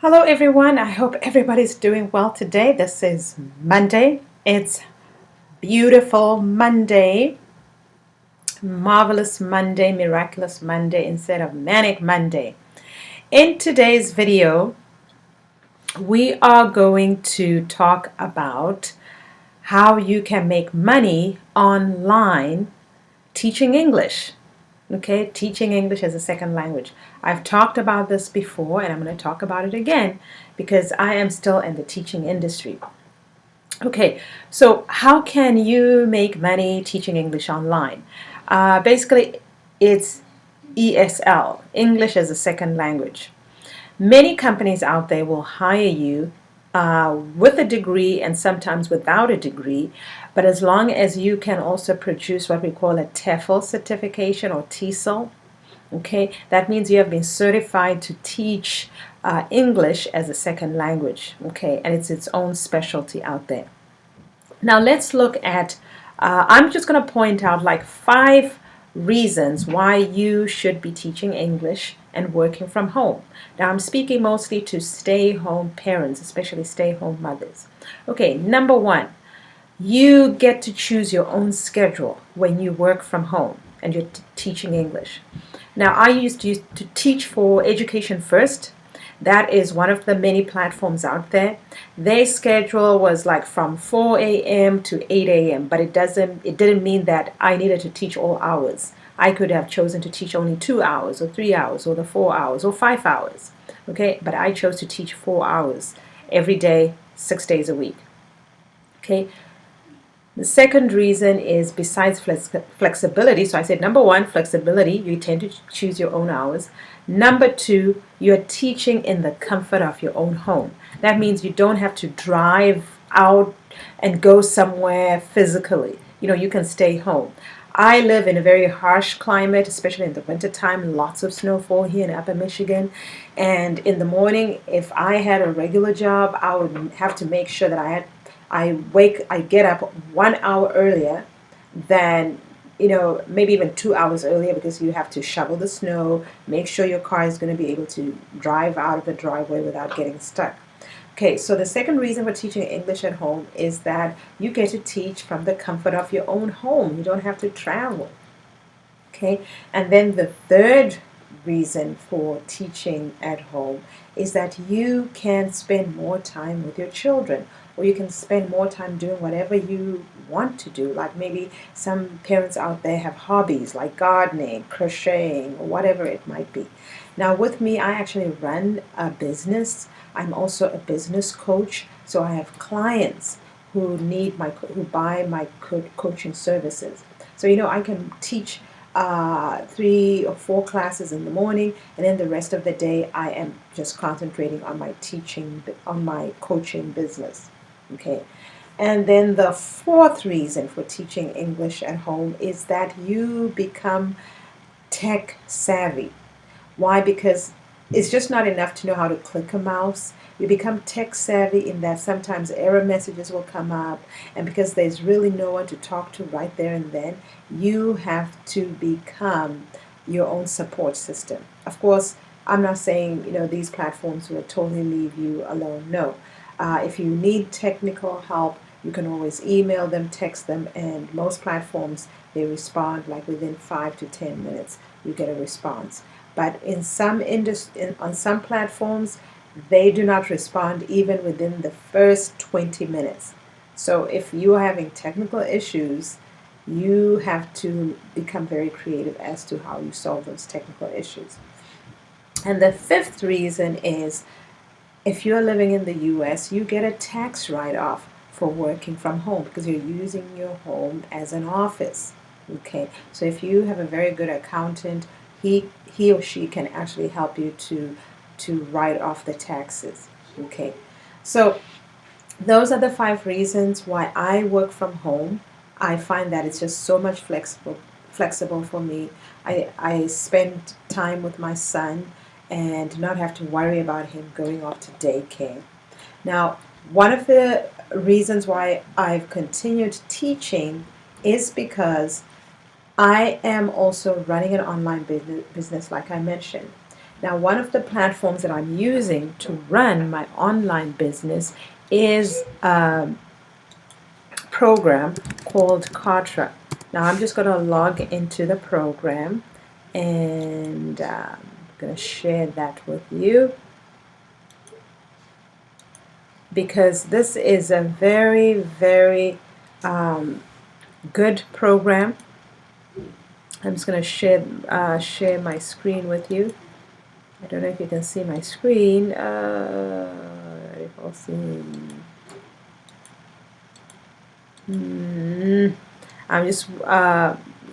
Hello everyone, I hope everybody's doing well today. This is Monday. It's beautiful Monday, marvelous Monday, miraculous Monday instead of manic Monday. In today's video, we are going to talk about how you can make money online teaching English. Okay, teaching English as a second language. I've talked about this before and I'm going to talk about it again because I am still in the teaching industry. Okay, so how can you make money teaching English online? Basically, it's ESL, English as a second language. Many companies out there will hire you with a degree and sometimes without a degree, but as long as you can also produce what we call a TEFL certification or TESOL, okay, that means you have been certified to teach English as a second language, okay, and it's its own specialty out there. Now let's look at, I'm just going to point out like 5 reasons why you should be teaching English and working from home. Now I'm speaking mostly to stay-home parents, especially stay-home mothers. Okay, number 1, you get to choose your own schedule when you work from home and you're teaching English. Now I used to teach for Education First. That is one of the many platforms out there. Their schedule was like from 4 a.m. to 8 a.m., but it didn't mean that I needed to teach all hours. I could have chosen to teach only 2 hours or 3 hours or the 4 hours or 5 hours. Okay, but I chose to teach 4 hours every day, 6 days a week. Okay. The second reason is besides flexibility. So I said number 1, flexibility. You tend to choose your own hours. Number 2, you're teaching in the comfort of your own home. That means you don't have to drive out and go somewhere physically. You can stay home. I live in a very harsh climate, especially in the wintertime, lots of snowfall here in Upper Michigan. And in the morning, if I had a regular job, I would have to make sure that I get up 1 hour earlier than, maybe even 2 hours earlier, because you have to shovel the snow, make sure your car is going to be able to drive out of the driveway without getting stuck. Okay, so the second reason for teaching English at home is that you get to teach from the comfort of your own home. You don't have to travel. Okay, and then the third reason for teaching at home is that you can spend more time with your children, or you can spend more time doing whatever you want to do. Like maybe some parents out there have hobbies like gardening, crocheting, or whatever it might be. Now with me, I actually run a business. I'm also a business coach, so I have clients who buy my coaching services. So I can teach 3 or 4 classes in the morning, and then the rest of the day I am just concentrating on my coaching business. Okay, and then the fourth reason for teaching English at home is that you become tech savvy. Why? Because it's just not enough to know how to click a mouse. You become tech savvy in that sometimes error messages will come up, and because there's really no one to talk to right there and then, you have to become your own support system. Of course, I'm not saying these platforms will totally leave you alone. No. If you need technical help, you can always email them, text them, and most platforms, they respond like within 5 to 10 minutes. You get a response. But on some platforms, they do not respond even within the first 20 minutes. So if you are having technical issues, you have to become very creative as to how you solve those technical issues. And the fifth reason is, if you're living in the US, you get a tax write-off for working from home because you're using your home as an office. Okay, so if you have a very good accountant, he or she can actually help you to write off the taxes. Okay, so those are the 5 reasons why I work from home. I find that it's just so much flexible for me. I spend time with my son and not have to worry about him going off to daycare. Now, one of the reasons why I've continued teaching is because I am also running an online business, like I mentioned. Now, one of the platforms that I'm using to run my online business is a program called Kartra. Now, I'm just going to log into the program, and I'm going to share that with you, because this is a very, very good program. I'm just going to share my screen with you. I don't know if you can see my screen. If I'll see. I'm just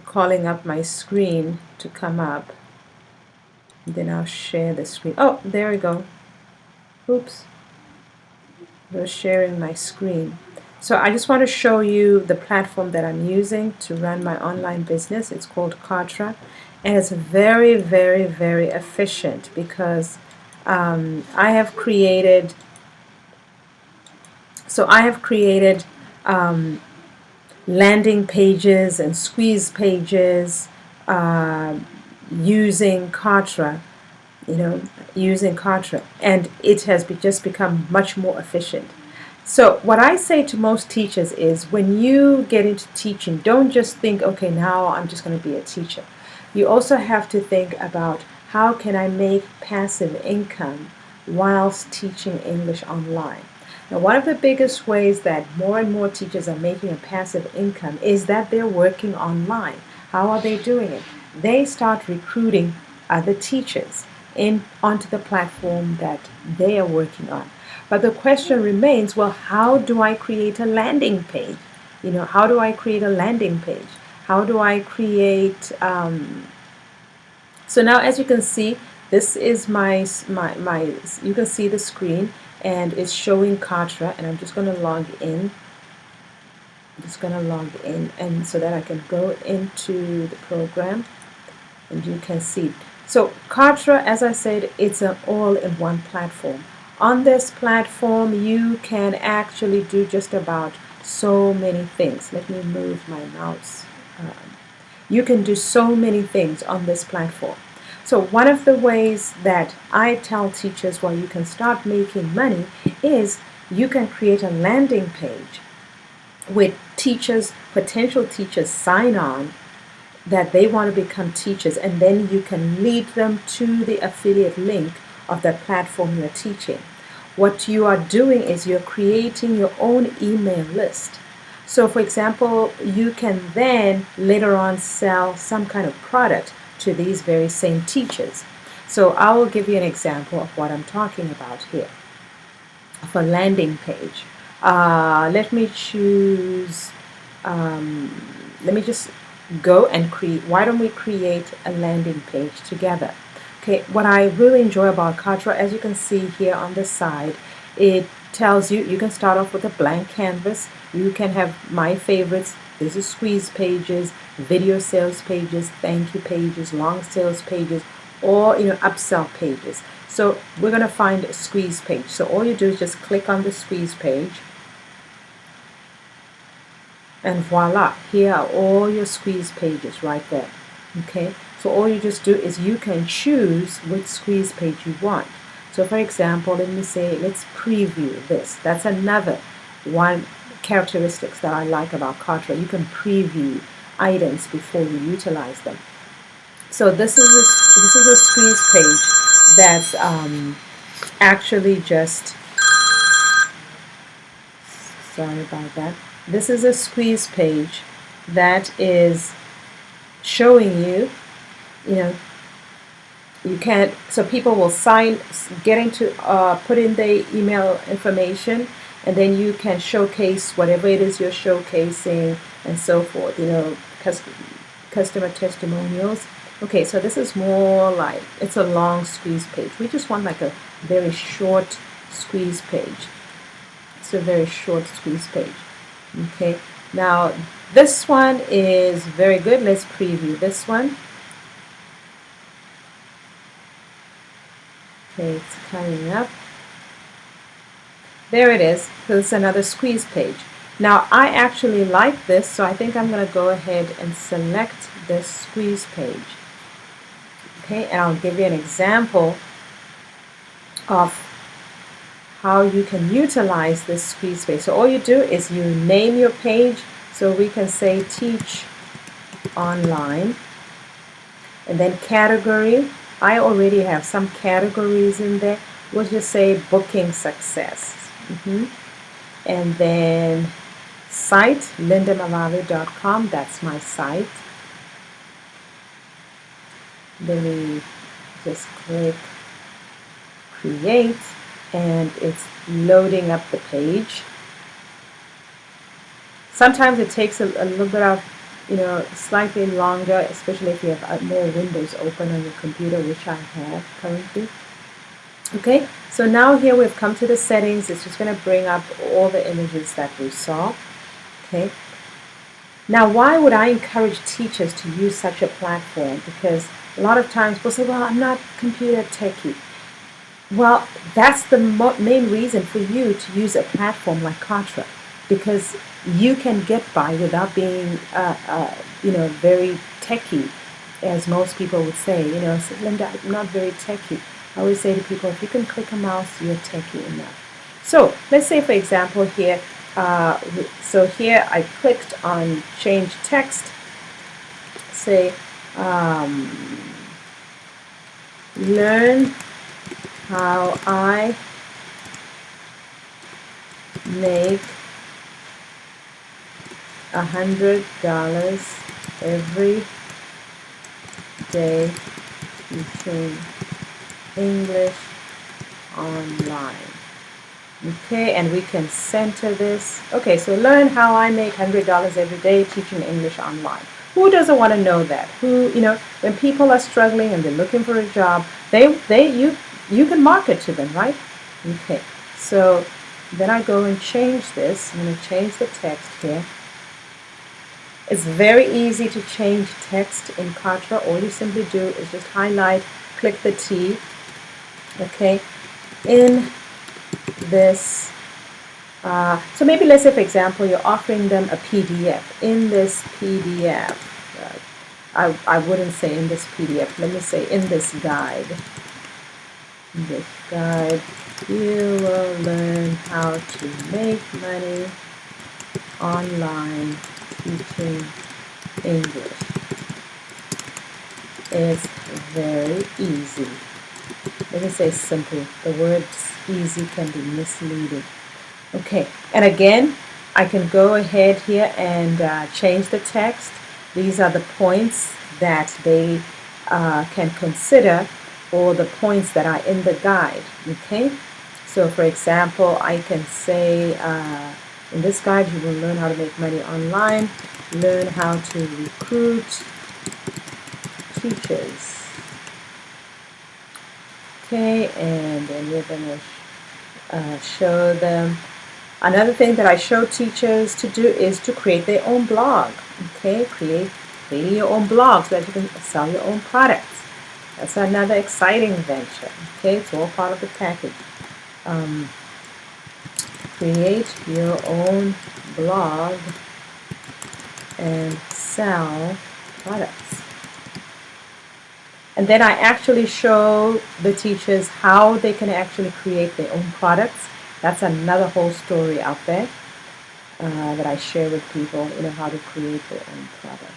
calling up my screen to come up. And then I'll share the screen. Oh, there we go. Oops. I was sharing my screen. So I just want to show you the platform that I'm using to run my online business. It's called Kartra, and it's very, very, very efficient, because I have created landing pages and squeeze pages using Kartra, and it has just become much more efficient. So what I say to most teachers is, when you get into teaching, don't just think, okay, now I'm just going to be a teacher. You also have to think about, how can I make passive income whilst teaching English online? Now, one of the biggest ways that more and more teachers are making a passive income is that they're working online. How are they doing it? They start recruiting other teachers onto the platform that they are working on. But the question remains, well, how do I create a landing page? How do I create a landing page? How do I create... So now, as you can see, this is you can see the screen, and it's showing Kartra, and I'm just going to log in. And so that I can go into the program, and you can see. So Kartra, as I said, it's an all-in-one platform. On this platform, you can actually do just about so many things. Let me move my mouse. You can do so many things on this platform. So one of the ways that I tell teachers why you can start making money is, you can create a landing page with potential teachers sign on that they want to become teachers, and then you can lead them to the affiliate link of that platform you're teaching. What you are doing is, you're creating your own email list. So for example, you can then later on sell some kind of product to these very same teachers. So I will give you an example of what I'm talking about here. For landing page, let me choose, let me just go and create. Why don't we create a landing page together? Okay, what I really enjoy about Kartra, as you can see here on the side, it tells you can start off with a blank canvas. You can have my favorites. This is squeeze pages, video sales pages, thank you pages, long sales pages, or upsell pages. So we're going to find a squeeze page. So all you do is just click on the squeeze page, and voila, here are all your squeeze pages right there. Okay, so all you just do is, you can choose which squeeze page you want. So for example, let's preview this. That's another one characteristics that I like about Kartra. You can preview items before you utilize them. So this is a squeeze page that's actually just, sorry about that. This is a squeeze page that is showing you, you can't, so people will put in their email information, and then you can showcase whatever it is you're showcasing, and so forth, customer testimonials. Okay, so this is more like, it's a long squeeze page. We just want like a very short squeeze page. It's a very short squeeze page. Okay, now this one is very good. Let's preview this one. Okay, it's coming up. There it is. So it's another squeeze page. Now I actually like this, so I think I'm going to go ahead and select this squeeze page. Okay, and I'll give you an example of how you can utilize this squeeze space. So all you do is you name your page. So we can say teach online, and then category. I already have some categories in there. We'll just say booking success. And then site, lindamavave.com, that's my site. Then we just click create, and it's loading up the page. Sometimes it takes a little bit of, slightly longer, especially if you have more windows open on your computer, which I have currently. Okay, so now here we've come to the settings. It's just going to bring up all the images that we saw. Okay, now why would I encourage teachers to use such a platform? Because a lot of times people say, well, I'm not computer techie. Well, that's the main reason for you to use a platform like Kartra, because you can get by without being, very techie, as most people would say. Linda, I'm not very techie. I always say to people, if you can click a mouse, you're techie enough. So let's say, for example, here, so here I clicked on change text, say, learn how I make $100 every day teaching English online. Okay, and we can center this. Okay, so learn how I make $100 every day teaching English online. Who doesn't want to know that? When people are struggling and they're looking for a job, you can market to them, right? Okay, so then I go and change this. I'm going to change the text here. It's very easy to change text in Kartra. All you simply do is just highlight, click the T. Okay, in this, so maybe let's say, for example, you're offering them a PDF. In this PDF, I wouldn't say in this PDF, let me say in this guide. In this guide, you will learn how to make money online teaching English. It's very easy. Let me say simple. The word easy can be misleading. Okay, and again, I can go ahead here and change the text. These are the points that they can consider, or the points that are in the guide. Okay, so for example, I can say, in this guide, you will learn how to make money online, learn how to recruit teachers. Okay, and then we're going to show them. Another thing that I show teachers to do is to create their own blog. Okay, creating your own blog so that you can sell your own products. That's another exciting venture. Okay, it's all part of the package. Create your own blog and sell products. And then I actually show the teachers how they can actually create their own products. That's another whole story out there that I share with people, how to create their own products.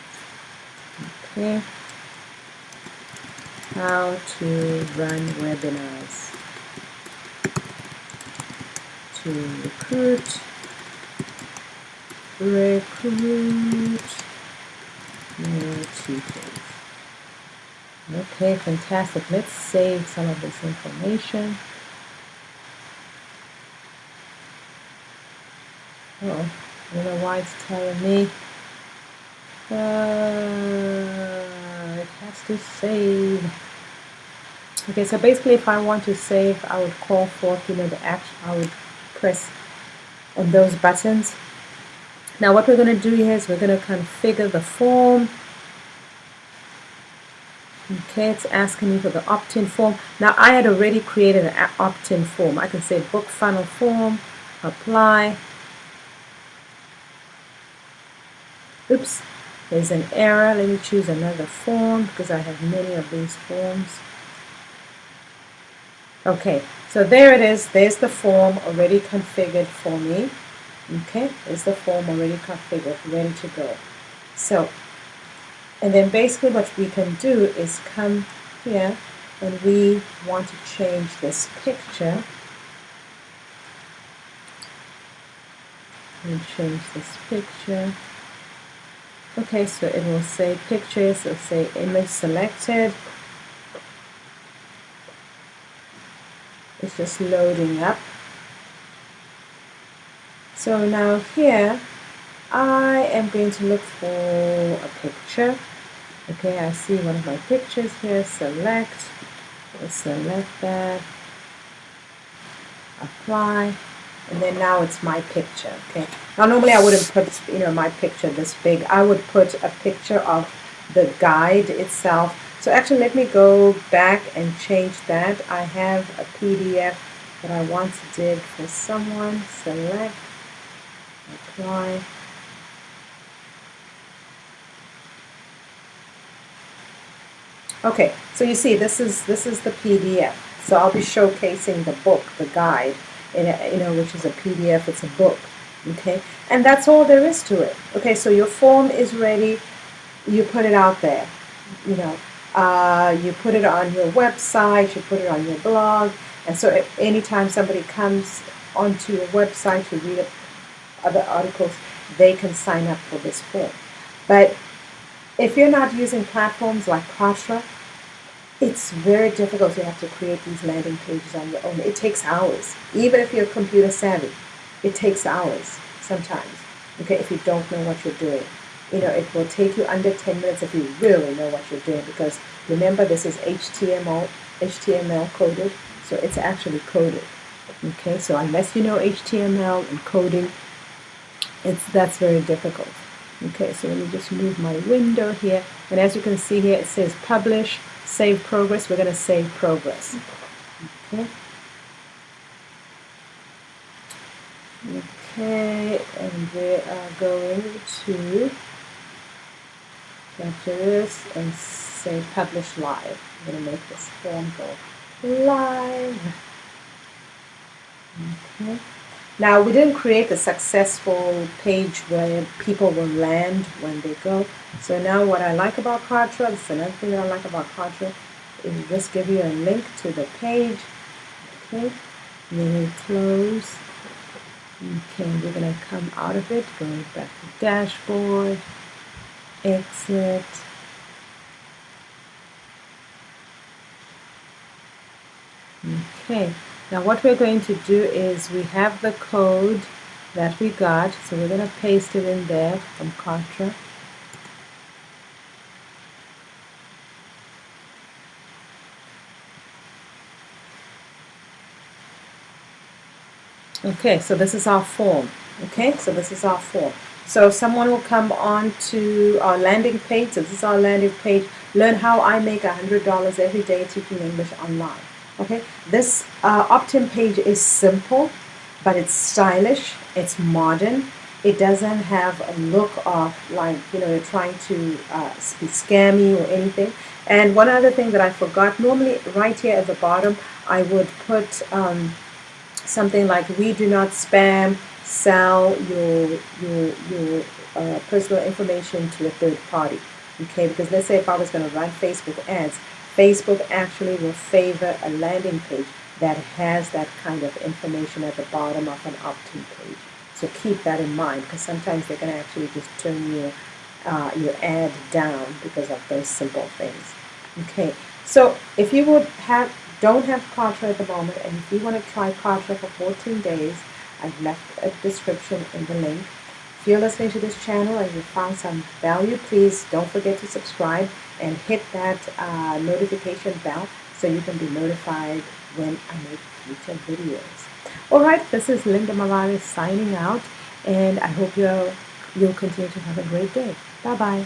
Okay. How to run webinars to recruit more teachers. Okay, fantastic. Let's save some of this information. Oh, I don't know why it's telling me. It has to save. Okay, so basically if I want to save, I would call forth, the action. I would press on those buttons. Now what we're going to do here is we're going to configure the form. Okay, it's asking me for the opt-in form. Now I had already created an opt-in form. I can say book funnel form, apply. Oops, There's an error. Let me choose another form because I have many of these forms. Okay, so there it is. There's the form already configured for me. Okay, there's the form already configured, ready to go. So, and then basically what we can do is come here and we want to change this picture. And change this picture. Okay, so it will say pictures, it'll say image selected. It's just loading up. So now here, I am going to look for a picture. Okay, I see one of my pictures here. Select. We'll select that. Apply. And then now it's my picture. Okay. Now normally I wouldn't put my picture this big. I would put a picture of the guide itself. So actually let me go back and change that. I have a PDF that I once did for someone. Select. Apply. Okay, so you see this is the PDF. So I'll be showcasing the book, the guide, which is a PDF. It's a book. Okay, and that's all there is to it. Okay, so your form is ready. You put it out there. You put it on your website. You put it on your blog, and so if anytime somebody comes onto your website to read other articles, they can sign up for this form. But if you're not using platforms like Kartra, it's very difficult. You have to create these landing pages on your own. It takes hours. Even if you're computer savvy, it takes hours sometimes. Okay, if you don't know what you're doing. It will take you under 10 minutes if you really know what you're doing, because remember this is HTML coded, so it's actually coded. Okay, so unless you know HTML and coding, that's very difficult. Okay, so let me just move my window here, and as you can see here, it says publish, save progress. We're going to save progress. Okay. Okay, and we are going to capture this and say publish live. I'm going to make this form go live. Okay. Now, we didn't create a successful page where people will land when they go. So now what I like about Contra, this is another thing that I like about Contra, is just give you a link to the page. Okay, and then we close. Okay, we're going to come out of it, go back to dashboard, exit. Okay. Now what we're going to do is we have the code that we got, so we're going to paste it in there from Kartra. Okay, so this is our form. Okay, so this is our form. So someone will come on to our landing page. So this is our landing page. Learn how I make $100 every day teaching English online. Okay, this opt-in page is simple, but it's stylish, it's modern. It doesn't have a look of like, you're trying to be scammy or anything. And one other thing that I forgot, normally right here at the bottom, I would put something like, we do not spam, sell your personal information to a third party. Okay, because let's say if I was going to run Facebook ads, Facebook actually will favor a landing page that has that kind of information at the bottom of an opt-in page. So keep that in mind, because sometimes they're going to actually just turn your ad down because of those simple things. Okay, so if you don't have Kartra at the moment, and if you want to try Kartra for 14 days, I've left a description in the link. If you're listening to this channel and you found some value, please don't forget to subscribe and hit that notification bell so you can be notified when I make future videos. Alright, this is Linda Malari signing out, and I hope you'll continue to have a great day. Bye-bye.